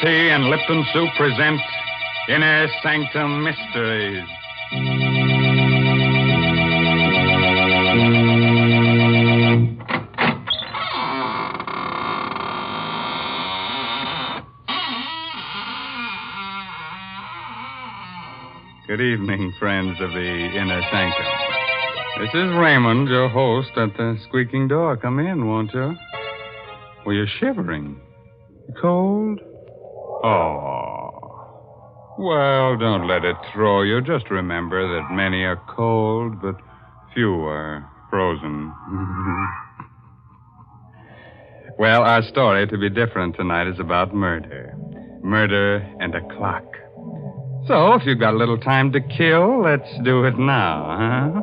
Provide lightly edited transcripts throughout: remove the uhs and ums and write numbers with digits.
Tea and Lipton Soup present Inner Sanctum Mysteries. Good evening, friends of the Inner Sanctum. This is Raymond, your host, at the squeaking door. Come in, won't you? Well, you're shivering. Cold? Oh. Well, don't let it throw you. Just remember that many are cold, but few are frozen. Well, our story, to be different tonight, is about murder. Murder and a clock. So, if you've got a little time to kill, let's do it now, huh?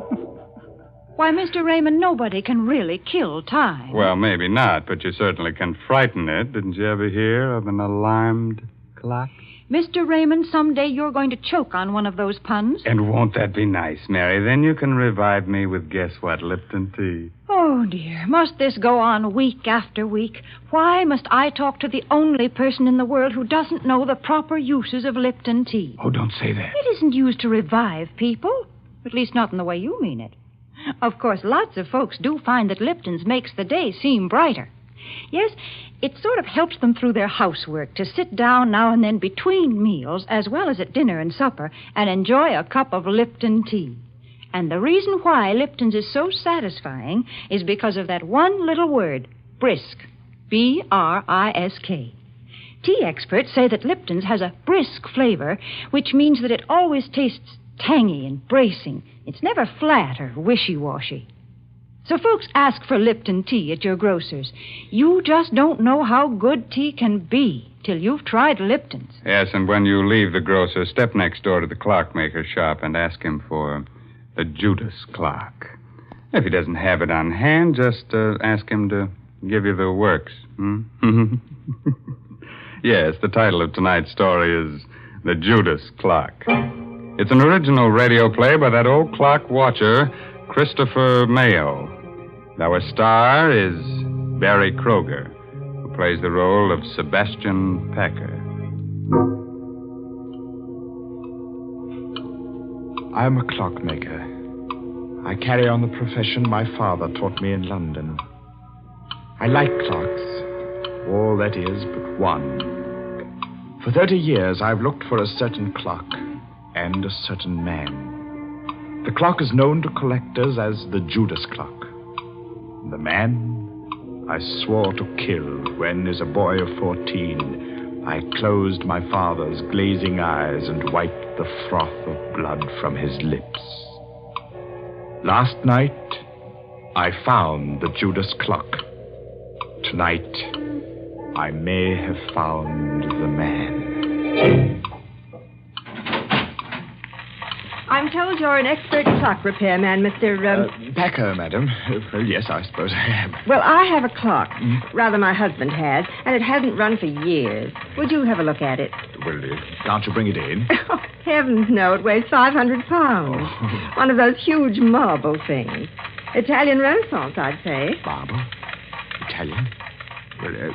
Why, Mr. Raymond, nobody can really kill time. Well, maybe not, but you certainly can frighten it. Didn't you ever hear of an alarmed clock? Mr. Raymond, someday you're going to choke on one of those puns. And won't that be nice, Mary? Then you can revive me with guess what, Lipton tea. Oh, dear. Must this go on week after week? Why must I talk to the only person in the world who doesn't know the proper uses of Lipton tea? Oh, don't say that. It isn't used to revive people. At least not in the way you mean it. Of course, lots of folks do find that Lipton's makes the day seem brighter. Yes, it sort of helps them through their housework to sit down now and then between meals, as well as at dinner and supper, and enjoy a cup of Lipton tea. And the reason why Lipton's is so satisfying is because of that one little word, brisk. B-R-I-S-K. Tea experts say that Lipton's has a brisk flavor, which means that it always tastes tangy and bracing. It's never flat or wishy-washy. So folks ask for Lipton tea at your grocer's. You just don't know how good tea can be till you've tried Lipton's. Yes, and when you leave the grocer, step next door to the clockmaker's shop and ask him for the Judas clock. If he doesn't have it on hand, just ask him to give you the works. Yes, the title of tonight's story is The Judas Clock. It's an original radio play by that old clock watcher, Christopher Mayo. Our star is Barry Kroger, who plays the role of Sebastian Packer. I'm a clockmaker. I carry on the profession my father taught me in London. I like clocks, all that is but one. For 30 years, I've looked for a certain clock and a certain man. The clock is known to collectors as the Judas clock. The man I swore to kill when, as a boy of 14, I closed my father's glazing eyes and wiped the froth of blood from his lips. Last night, I found the Judas clock. Tonight, I may have found the man. I'm told you're an expert clock repairman, Mr. Packer, madam. Well, yes, I suppose I am. Well, I have a clock. Rather, my husband has, and it hasn't run for years. Would you have a look at it? Well, can't you bring it in? Oh, heavens, no. It weighs 500 pounds. Oh. One of those huge marble things. Italian Renaissance, I'd say. Marble? Italian? Well,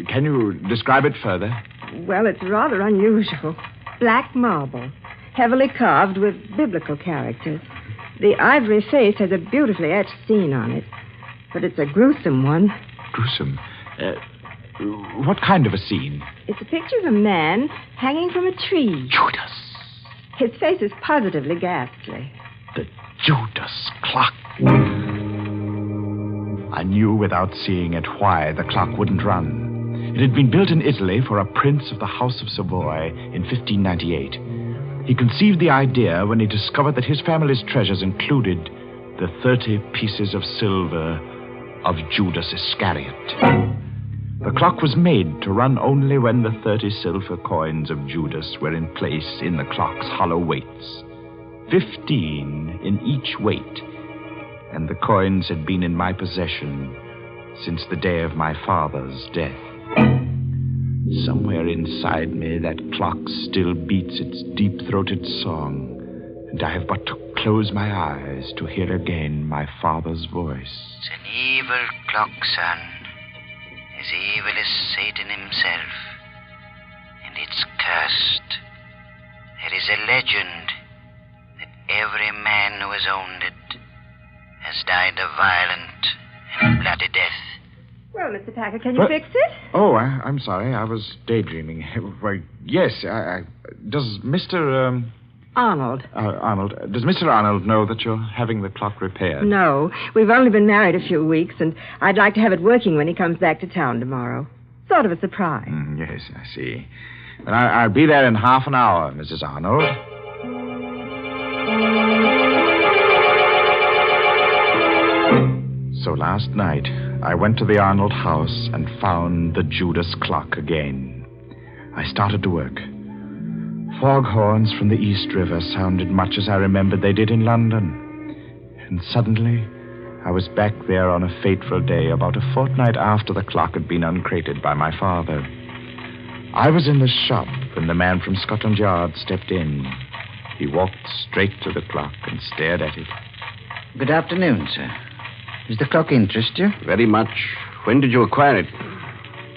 can you describe it further? Well, it's rather unusual. Black marble. Heavily carved with biblical characters. The ivory face has a beautifully etched scene on it. But it's a gruesome one. Gruesome? What kind of a scene? It's a picture of a man hanging from a tree. Judas. His face is positively ghastly. The Judas clock. I knew without seeing it why the clock wouldn't run. It had been built in Italy for a prince of the House of Savoy in 1598. He conceived the idea when he discovered that his family's treasures included the 30 pieces of silver of Judas Iscariot. The clock was made to run only when the 30 silver coins of Judas were in place in the clock's hollow weights. 15 in each weight, and the coins had been in my possession since the day of my father's death. Somewhere inside me, that clock still beats its deep-throated song, and I have but to close my eyes to hear again my father's voice. It's an evil clock, son, as evil as Satan himself. And It's cursed. There is a legend that every man who has owned it has died a violent and bloody death. Well, Mr. Packer, can you fix it? Oh, I'm sorry. I was daydreaming. Well, yes. Does Mr. Arnold. Arnold. Does Mr. Arnold know that you're having the clock repaired? No. We've only been married a few weeks, and I'd like to have it working when he comes back to town tomorrow. Sort of a surprise. Yes, I see. Well, I'll be there in half an hour, Mrs. Arnold. So last night, I went to the Arnold house and found the Judas clock again. I started to work. Foghorns from the East River sounded much as I remembered they did in London. And suddenly, I was back there on a fateful day about a fortnight after the clock had been uncrated by my father. I was in the shop when the man from Scotland Yard stepped in. He walked straight to the clock and stared at it. Good afternoon, sir. Does the clock interest you? Very much. When did you acquire it?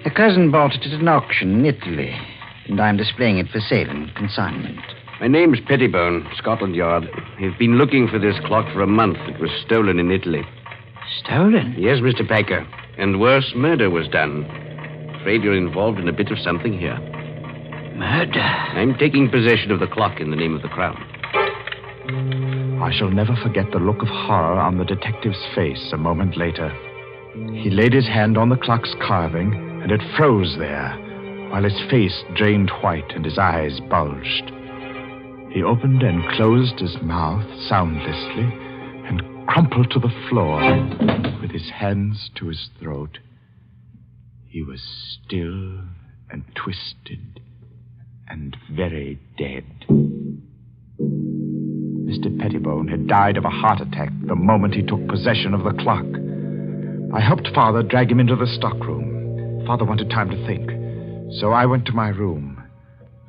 A cousin bought it at an auction in Italy, and I'm displaying it for sale and consignment. My name's Pettibone, Scotland Yard. I've been looking for this clock for a month. It was stolen in Italy. Stolen? Yes, Mr. Packer. And worse, murder was done. Afraid you're involved in a bit of something here. Murder? I'm taking possession of the clock in the name of the Crown. I shall never forget the look of horror on the detective's face a moment later. He laid his hand on the clock's carving, and it froze there, while his face drained white and his eyes bulged. He opened and closed his mouth soundlessly and crumpled to the floor with his hands to his throat. He was still and twisted and very dead. Mr. Pettibone had died of a heart attack the moment he took possession of the clock. I helped Father drag him into the stockroom. Father wanted time to think, so I went to my room.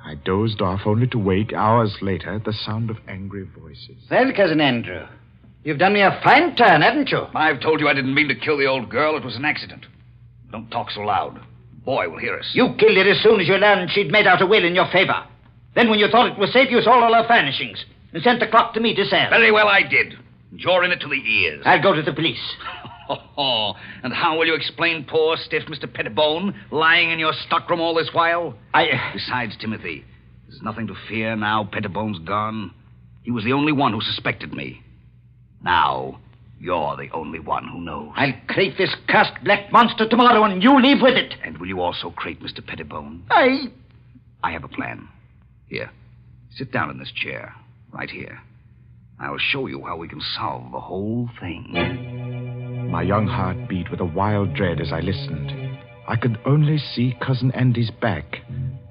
I dozed off only to wake hours later at the sound of angry voices. Well, Cousin Andrew, you've done me a fine turn, haven't you? I've told you I didn't mean to kill the old girl. It was an accident. Don't talk so loud. Boy will hear us. You killed her as soon as you learned she'd made out a will in your favor. Then when you thought it was safe, you sold all her furnishings and sent the clock to me to sell. Very well, I did. You're in it to the ears. I'll go to the police. And how will you explain poor, stiff Mr. Pettibone lying in your stockroom all this while? Besides, Timothy, there's nothing to fear now Pettibone's gone. He was the only one who suspected me. Now, you're the only one who knows. I'll crate this cursed black monster tomorrow, and you leave with it. And will you also crate Mr. Pettibone? I have a plan. Here, sit down in this chair, right here. I'll show you how we can solve the whole thing. My young heart beat with a wild dread as I listened. I could only see Cousin Andy's back,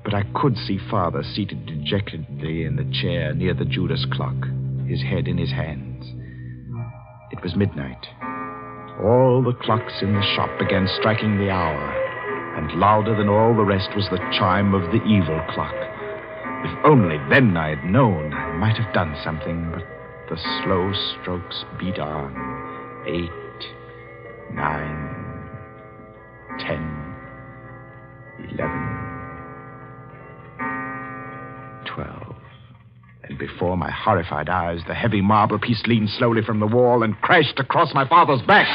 but I could see Father seated dejectedly in the chair near the Judas clock, his head in his hands. It was midnight. All the clocks in the shop began striking the hour, and louder than all the rest was the chime of the evil clock. If only then I had known, I might have done something, but the slow strokes beat on. 8, 9, 10, 11, 12. And before my horrified eyes, the heavy marble piece leaned slowly from the wall and crashed across my father's back.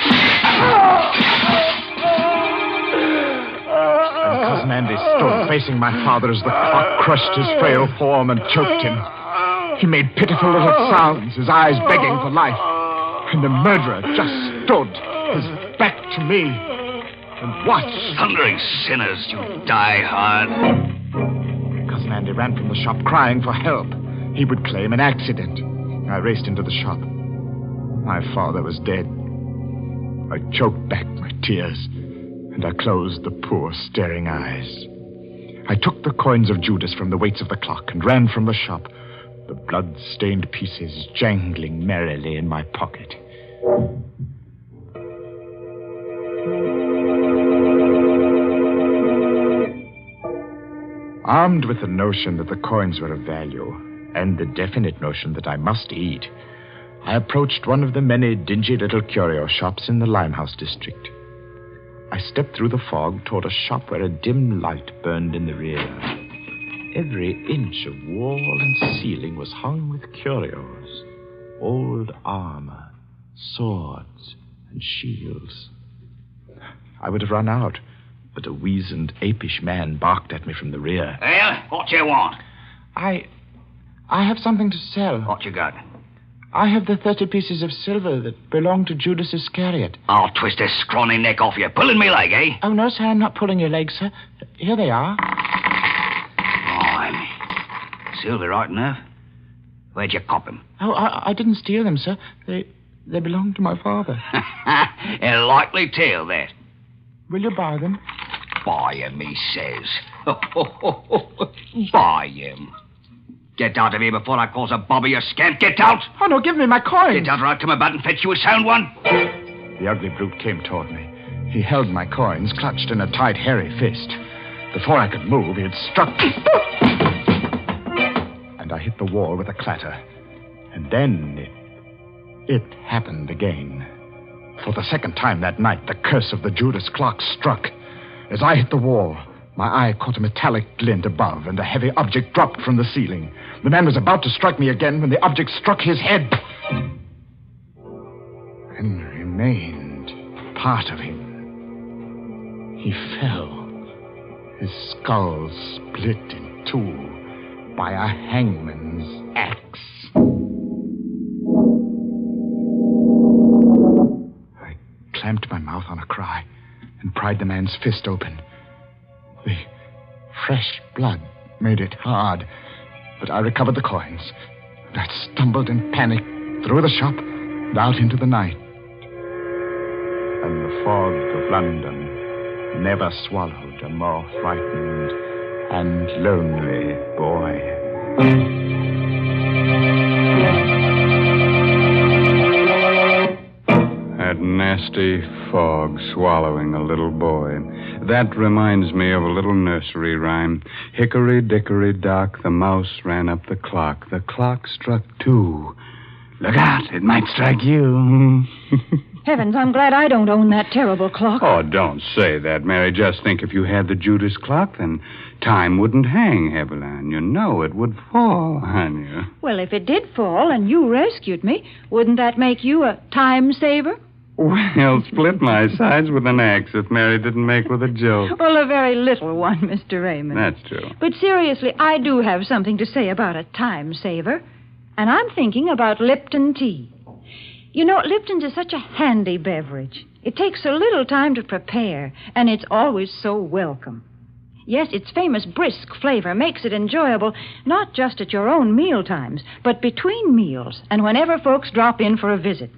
And Cousin Andy stood facing my father as the clock crushed his frail form and choked him. He made pitiful little sounds, his eyes begging for life. And the murderer just stood, his back to me, and watched. Thundering sinners, you die hard. Cousin Andy ran from the shop crying for help. He would claim an accident. I raced into the shop. My father was dead. I choked back my tears, and I closed the poor, staring eyes. I took the coins of Judas from the weights of the clock and ran from the shop, the blood-stained pieces jangling merrily in my pocket. Armed with the notion that the coins were of value, and the definite notion that I must eat, I approached one of the many dingy little curio shops in the Limehouse district. I stepped through the fog toward a shop where a dim light burned in the rear. Every inch of wall and ceiling was hung with curios. Old armor, swords, and shields. I would have run out, but a weazened, apish man barked at me from the rear. Well, what you want? I have something to sell. What you got? I have the 30 pieces of silver that belong to Judas Iscariot. I'll twist this scrawny neck off you. Pulling me leg, eh? Oh, no, sir, I'm not pulling your legs, sir. Here they are. Blimey. Silver, right enough. Where'd you cop him? Oh, I didn't steal them, sir. They belong to my father. A likely tale, that. Will you buy them? Buy him, he says. Buy him. Get out of here before I cause a bobby, you scamp. Get out! Oh, no, give me my coins. Get out or I'll come about and fetch you a sound one. The ugly brute came toward me. He held my coins, clutched in a tight, hairy fist. Before I could move, he had struck me. And I hit the wall with a clatter. And then it happened again. For the second time that night, the curse of the Judas clock struck. As I hit the wall, my eye caught a metallic glint above, and a heavy object dropped from the ceiling. The man was about to strike me again when the object struck his head. And remained part of him. He fell. His skull split in two by a hangman's axe. I clamped my mouth on a cry and pried the man's fist open. The fresh blood made it hard, but I recovered the coins. And I stumbled in panic through the shop and out into the night. And the fog of London never swallowed a more frightened and lonely boy. That nasty fog swallowing a little boy. That reminds me of a little nursery rhyme. Hickory dickory dock, the mouse ran up the clock. The clock struck 2. Look out, it might strike you. Heavens, I'm glad I don't own that terrible clock. Oh, don't say that, Mary. Just think if you had the Judas clock, then time wouldn't hang heavily on you. No, it would fall on you. Well, if it did fall and you rescued me, wouldn't that make you a time saver? Well, split my sides with an axe if Mary didn't make with a joke. Well, a very little one, Mr. Raymond. That's true. But seriously, I do have something to say about a time saver. And I'm thinking about Lipton tea. You know, Lipton's is such a handy beverage. It takes so little time to prepare, and it's always so welcome. Yes, its famous brisk flavor makes it enjoyable, not just at your own meal times, but between meals and whenever folks drop in for a visit.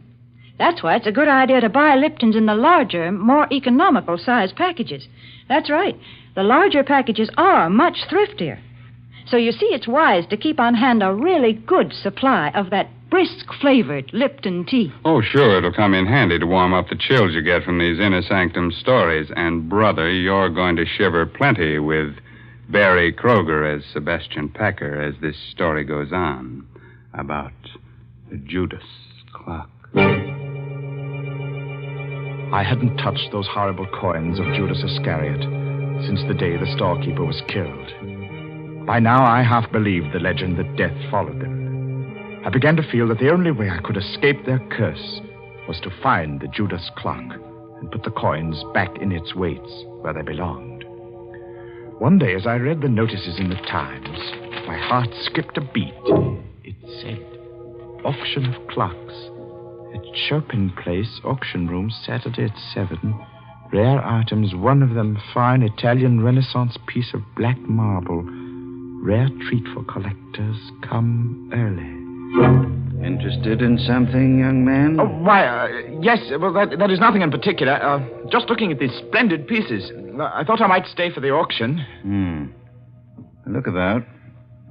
That's why it's a good idea to buy Lipton's in the larger, more economical size packages. That's right. The larger packages are much thriftier. So you see, it's wise to keep on hand a really good supply of that brisk-flavored Lipton tea. Oh, sure, it'll come in handy to warm up the chills you get from these inner sanctum stories. And, brother, you're going to shiver plenty with Barry Kroger as Sebastian Packer as this story goes on about the Judas clock. I hadn't touched those horrible coins of Judas Iscariot since the day the storekeeper was killed. By now, I half believed the legend that death followed them. I began to feel that the only way I could escape their curse was to find the Judas clock and put the coins back in its weights where they belonged. One day, as I read the notices in the Times, my heart skipped a beat. It said, auction of clocks. At Chopin Place, auction room, Saturday at 7. Rare items, one of them fine Italian Renaissance piece of black marble. Rare treat for collectors. Come early. Interested in something, young man? Oh, why, yes. Well, that is nothing in particular. Just looking at these splendid pieces. I thought I might stay for the auction. Look about.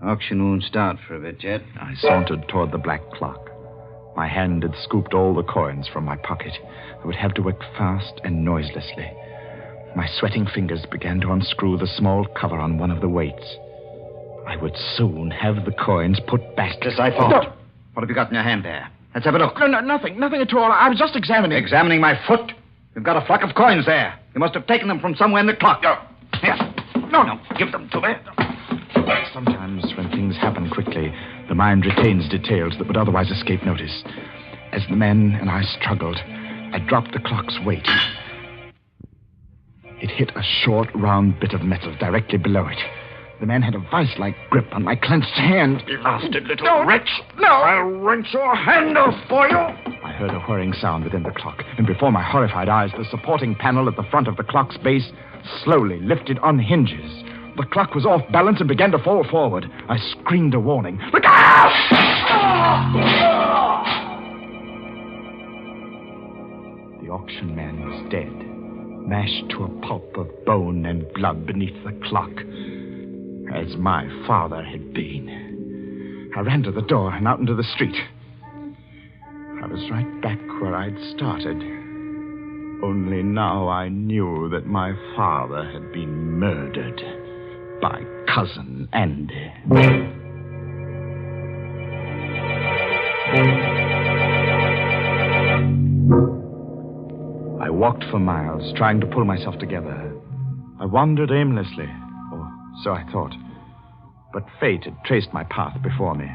Auction won't start for a bit yet. I sauntered toward the black clock. My hand had scooped all the coins from my pocket. I would have to work fast and noiselessly. My sweating fingers began to unscrew the small cover on one of the weights. I would soon have the coins put back. Just I thought. No. What have you got in your hand there? Let's have a look. No, nothing at all. I was just examining. Examining my foot? You've got a flock of coins there. You must have taken them from somewhere in the clock. Here. No, give them to me. Sometimes when things happen quickly, the mind retains details that would otherwise escape notice. As the men and I struggled, I dropped the clock's weight. It hit a short, round bit of metal directly below it. The man had a vice-like grip on my clenched hand. Blasted little wretch! No! I'll wrench your hand off for you! I heard a whirring sound within the clock, and before my horrified eyes, the supporting panel at the front of the clock's base slowly lifted on hinges. The clock was off balance and began to fall forward. I screamed a warning. Look out! The auction man was dead, mashed to a pulp of bone and blood beneath the clock, as my father had been. I ran to the door and out into the street. I was right back where I'd started. Only now I knew that my father had been murdered by Cousin Andy. I walked for miles, trying to pull myself together. I wandered aimlessly, or so I thought. But fate had traced my path before me,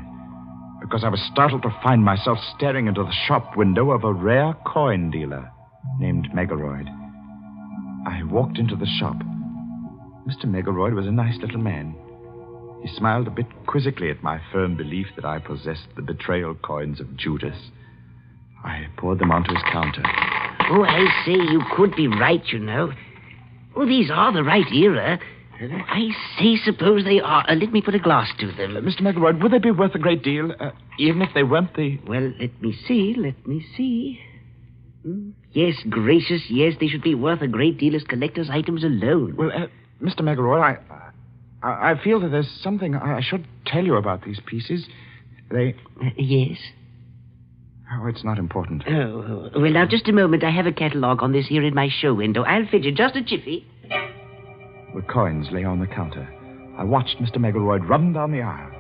because I was startled to find myself staring into the shop window of a rare coin dealer named Megaroyd. I walked into the shop. Mr. Megaroyd was a nice little man. He smiled a bit quizzically at my firm belief that I possessed the betrayal coins of Judas. I poured them onto his counter. Oh, I say, you could be right, you know. Oh, these are the right era. I say, suppose they are. Let me put a glass to them. Mr. Megaroyd, would they be worth a great deal, even if they weren't the... Well, let me see. Yes, gracious, yes, they should be worth a great deal as collector's items alone. Well, Mr. Megaroyd, I feel that there's something I should tell you about these pieces. They... Yes? Oh, it's not important. Oh, well, now, just a moment. I have a catalogue on this here in my show window. I'll fidget just a jiffy. The coins lay on the counter. I watched Mr. Megaroyd run down the aisle.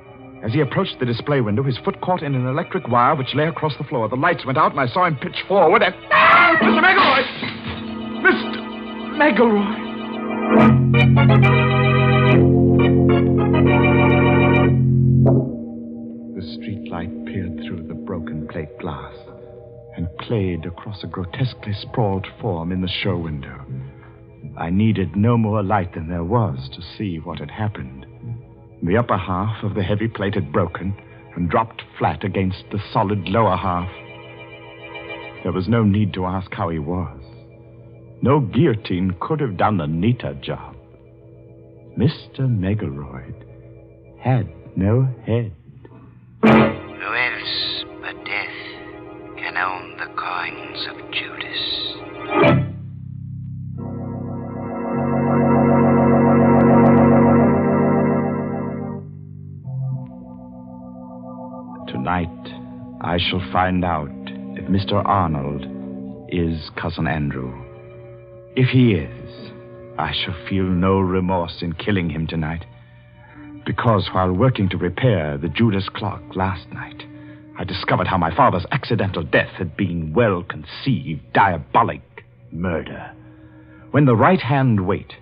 As he approached the display window, his foot caught in an electric wire which lay across the floor. The lights went out, and I saw him pitch forward and... Ah! Mr. Megaroyd! Mr. Megaroyd! The streetlight peered through the broken plate glass and played across a grotesquely sprawled form in the show window. I needed no more light than there was to see what had happened. The upper half of the heavy plate had broken and dropped flat against the solid lower half. There was no need to ask how he was. No guillotine could have done a neater job. Mr. Megaroyd had no head. Who else but death can own the coins of Judas? Tonight, I shall find out if Mr. Arnold is Cousin Andrew. If he is, I shall feel no remorse in killing him tonight. Because while working to repair the Judas clock last night, I discovered how my father's accidental death had been well-conceived, diabolic murder. When the right-hand weight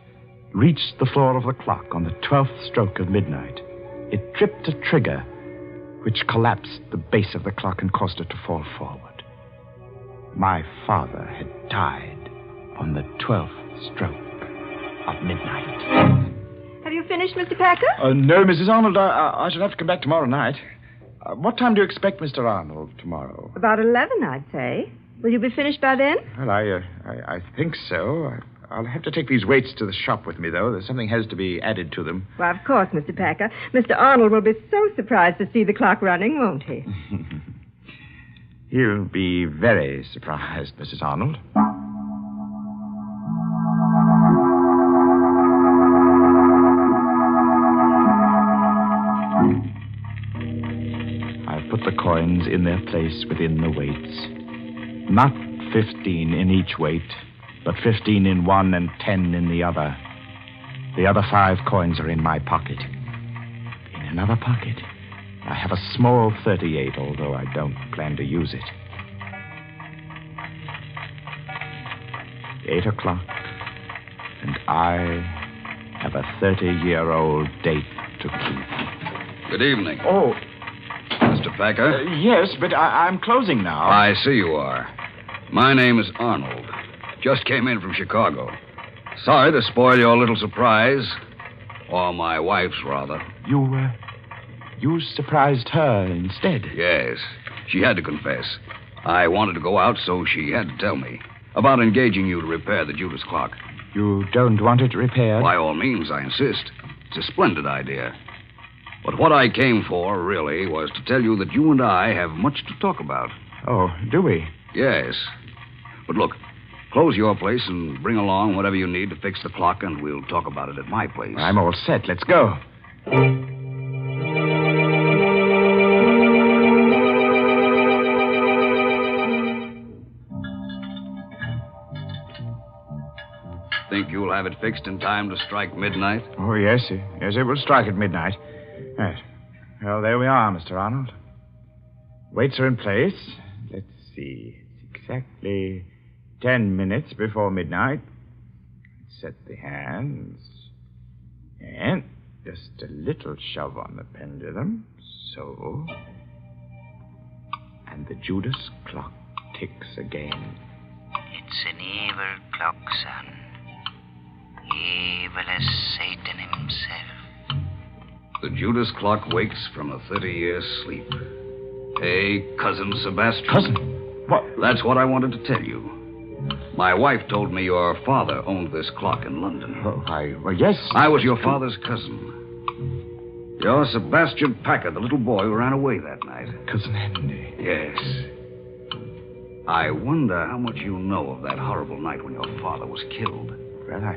reached the floor of the clock on the 12th stroke of midnight, it tripped a trigger which collapsed the base of the clock and caused it to fall forward. My father had died on the 12th stroke of midnight. Have you finished, Mr. Packer? No, Mrs. Arnold. I shall have to come back tomorrow night. What time do you expect Mr. Arnold tomorrow? About 11, I'd say. Will you be finished by then? Well, I think so. I'll have to take these weights to the shop with me, though. Something has to be added to them. Well, of course, Mr. Packer. Mr. Arnold will be so surprised to see the clock running, won't he? He'll be very surprised, Mrs. Arnold. I've put the coins in their place within the weights. Not 15 in each weight, but 15 in one and 10 in the other. The other 5 coins are in my pocket. In another pocket, I have a small 38, although I don't plan to use it. 8 o'clock, and I have a 30-year-old date to keep. Good evening. Oh, Mr. Packer? yes, but I'm closing now. I see you are. My name is Arnold. Just came in from Chicago. Sorry to spoil your little surprise. Or my wife's, rather. You surprised her instead? Yes. She had to confess. I wanted to go out, so she had to tell me about engaging you to repair the Judas clock. You don't want it repaired? By all means, I insist. It's a splendid idea. But what I came for, really, was to tell you that you and I have much to talk about. Oh, do we? Yes. But look, close your place and bring along whatever you need to fix the clock, and we'll talk about it at my place. I'm all set. Let's go. Think you'll have it fixed in time to strike midnight? Oh, yes. Yes, it will strike at midnight. Yes. Well, there we are, Mr. Arnold. Weights are in place. Let's see. It's exactly 10 minutes before midnight. Set the hands. And just a little shove on the pendulum. So. And the Judas clock ticks again. It's an evil clock, son. Evil as Satan himself. The Judas clock wakes from a 30-year sleep. Hey, Cousin Sebastian. Cousin? What? That's what I wanted to tell you. My wife told me your father owned this clock in London. Oh, well, yes. I was your father's cousin. You're Sebastian Packer, the little boy who ran away that night. Cousin Henry. Yes. I wonder how much you know of that horrible night when your father was killed. Well,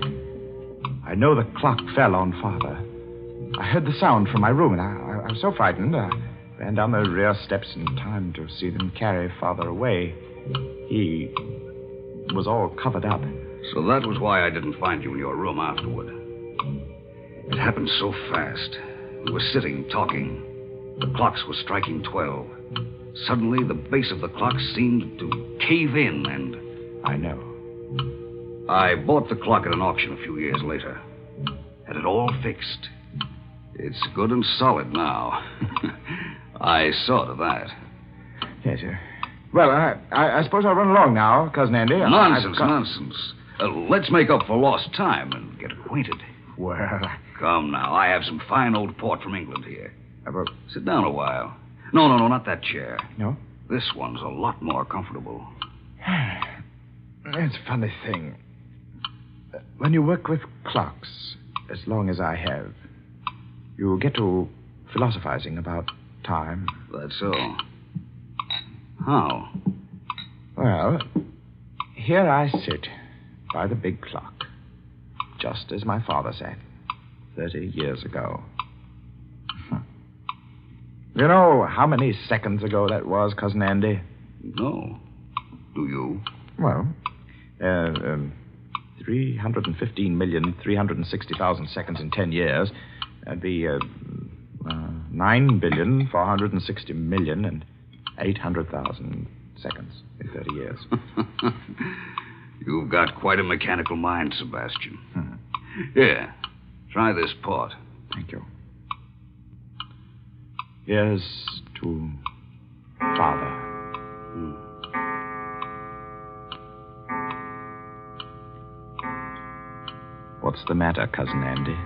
I know the clock fell on Father. I heard the sound from my room, and I was so frightened. I ran down the rear steps in time to see them carry Father away. He was all covered up. So that was why I didn't find you in your room afterward. It happened so fast. We were sitting, talking. The clocks were striking 12. Suddenly, the base of the clock seemed to cave in, and... I know. I bought the clock at an auction a few years later. Had it all fixed. It's good and solid now. I saw to that. Yes, sir. Well, I suppose I'll run along now, Cousin Andy. Nonsense. Let's make up for lost time and get acquainted. Well... Come now. I have some fine old port from England here. About... Sit down a while. No, not that chair. No? This one's a lot more comfortable. It's a funny thing. When you work with clocks, as long as I have, you get to philosophizing about time. That's so. How? Well, here I sit by the big clock, just as my father sat 30 years ago. You know how many seconds ago that was, Cousin Andy? No. Do you? Well, 315,360,000 seconds in 10 years. That'd be 9,460,800,000 seconds in 30 years. You've got quite a mechanical mind, Sebastian. Here, try this port. Thank you. Here's to Father. What's the matter, Cousin Andy?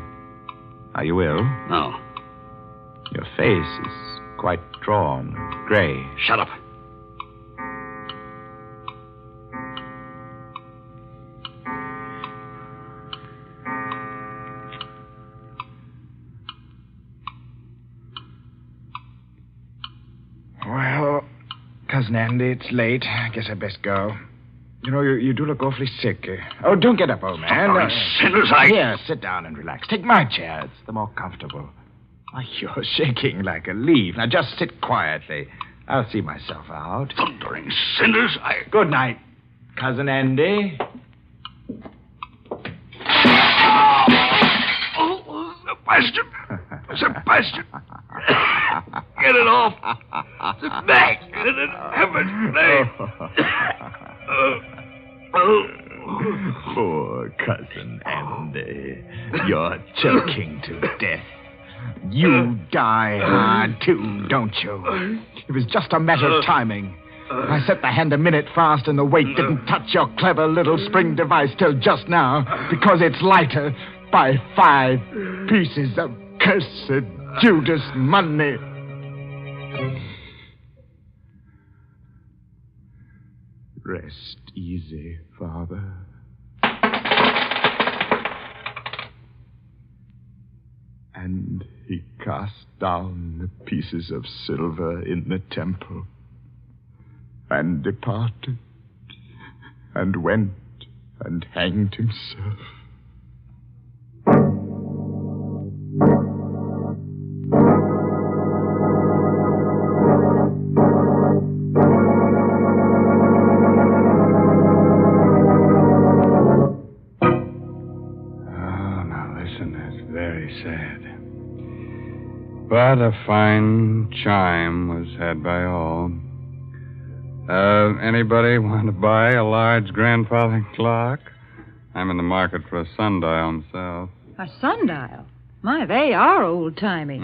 Are you ill? No. Your face is quite drawn, gray. Shut up. Well, Cousin Andy, it's late. I guess I'd best go. You know, you do look awfully sick. Oh, don't get up, old man. Sinners, Here, sit down and relax. Take my chair. It's the more comfortable. Why, you're shaking like a leaf. Now, just sit quietly. I'll see myself out. Thundering sinners, Good night, Cousin Andy. Oh, Sebastian. Get it off. Sebastian, in heaven's name. Poor Cousin Andy. You're choking to death. You die hard, too, don't you? It was just a matter of timing. I set the hand a minute fast and the weight didn't touch your clever little spring device till just now because it's lighter by 5 pieces of cursed Judas money. Rest easy, Father. And he cast down the pieces of silver in the temple and departed and went and hanged himself. But a fine chime was had by all. Anybody want to buy a large grandfather clock? I'm in the market for a sundial myself. A sundial? My, they are old-timey.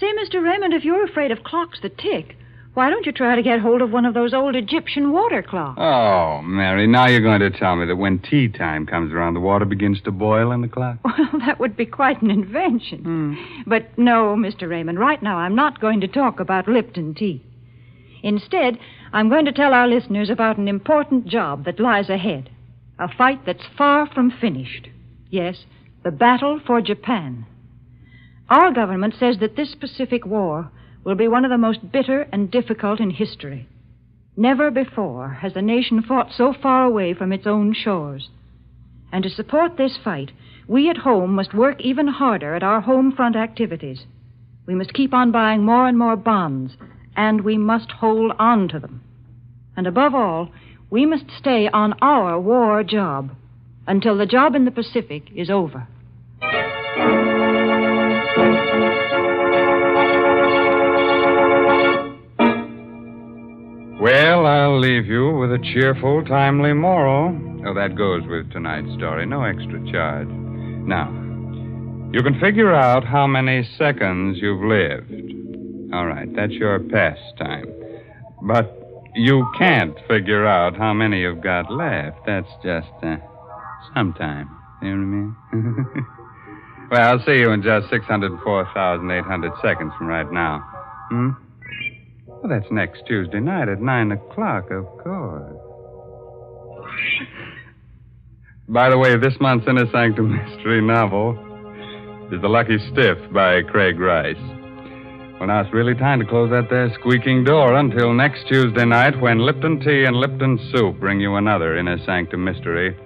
Say, Mr. Raymond, if you're afraid of clocks that tick, why don't you try to get hold of one of those old Egyptian water clocks? Oh, Mary, now you're going to tell me that when tea time comes around, the water begins to boil in the clock? Well, that would be quite an invention. But no, Mr. Raymond, right now I'm not going to talk about Lipton tea. Instead, I'm going to tell our listeners about an important job that lies ahead. A fight that's far from finished. Yes, the battle for Japan. Our government says that this Pacific War will be one of the most bitter and difficult in history. Never before has a nation fought so far away from its own shores. And to support this fight, we at home must work even harder at our home front activities. We must keep on buying more and more bonds, and we must hold on to them. And above all, we must stay on our war job until the job in the Pacific is over. Well, I'll leave you with a cheerful, timely moral. Oh, that goes with tonight's story. No extra charge. Now, you can figure out how many seconds you've lived. All right, that's your pastime. But you can't figure out how many you've got left. That's just, sometime. You know what I mean? Well, I'll see you in just 604,800 seconds from right now. Well, that's next Tuesday night at 9 o'clock, of course. By the way, this month's Inner Sanctum mystery novel is The Lucky Stiff by Craig Rice. Well, now it's really time to close that there squeaking door until next Tuesday night when Lipton Tea and Lipton Soup bring you another Inner Sanctum mystery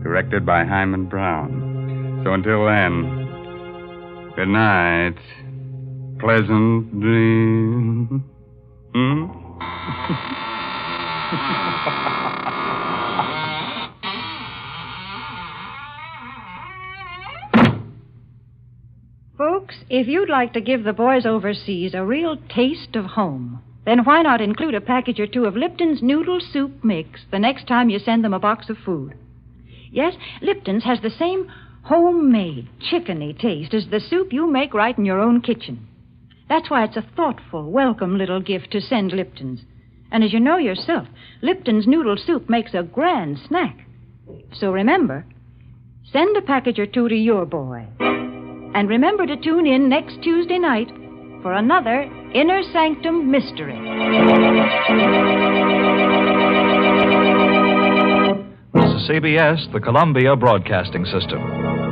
directed by Hyman Brown. So until then, good night. Pleasant dreams. Folks, if you'd like to give the boys overseas a real taste of home, then why not include a package or two of Lipton's Noodle Soup Mix the next time you send them a box of food? Yes, Lipton's has the same homemade, chickeny taste as the soup you make right in your own kitchen. That's why it's a thoughtful, welcome little gift to send Lipton's. And as you know yourself, Lipton's Noodle Soup makes a grand snack. So remember, send a package or two to your boy. And remember to tune in next Tuesday night for another Inner Sanctum mystery. This is CBS, the Columbia Broadcasting System.